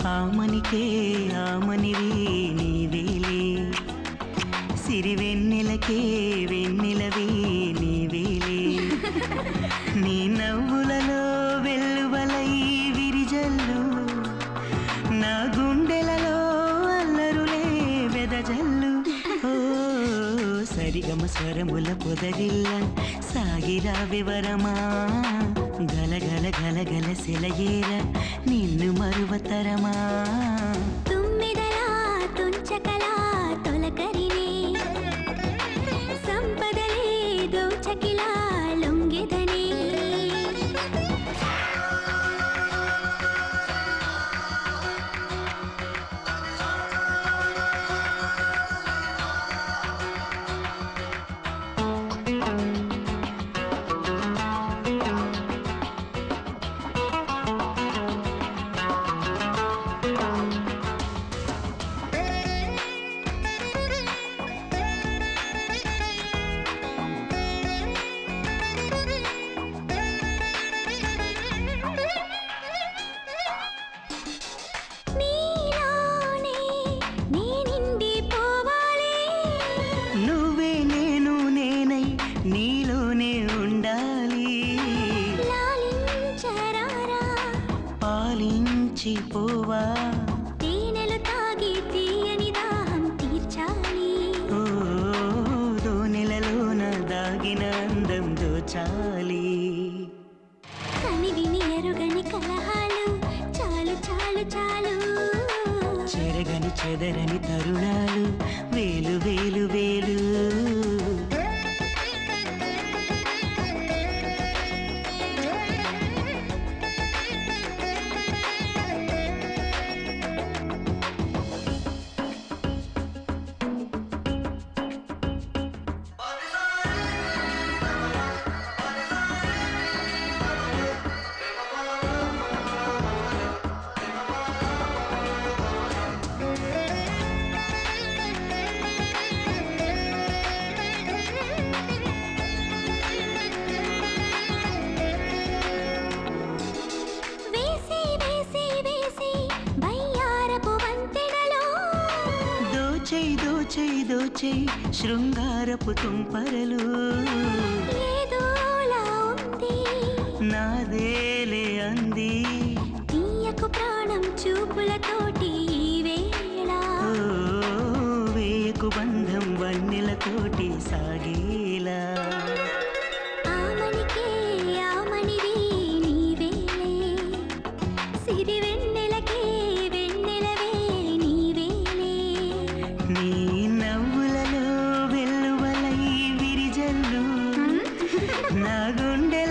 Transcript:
ఆమనికే ఆమనివి నీవేలే సిరి వెన్నెలకే వెన్నెలవి నీవేలే నీ నవ్వులలో వెల్లువలై విరిజల్లు నా గుండెలలో అల్లరులే వెదజల్లు ఓ సరిగమ స్వరముల పొదరిల్ల సాగిరా వివరమా గలగల గలగల సెలయేర నిన్ను మరువతరమా తుమ్మిదలా తుంచకలా తొలకరినే సంపదలే దోచకిలా లొంగెదనే నీలోనే ఉండాలి పాలించి పోవా తేనెలు తాగి తీయని దాహం తీర్చాలి ఓ దోనెలలోన దాగిన అందం దోచాలి కనివిని ఎరుగని కలహాలు చాలు చాలు చాలు చెరగని చెదరని తరుణాలు వేలు వేలు వేలు దోచై దోచై శృంగారపు తుంపరలు ఏదోలా ఉంది నాదేలే అంది తీయకు ప్రాణం చూపులతోటి వేళ వేయకు బంధం వన్నెలతోటి సాగేలా ఆమనికే ఆమనివి నీవేలే సిరి వెన్నెలకే వెన్నెలవే నీవేలే నీ నవ్వులలో వెల్లువలై విరిజల్లు నా గుండె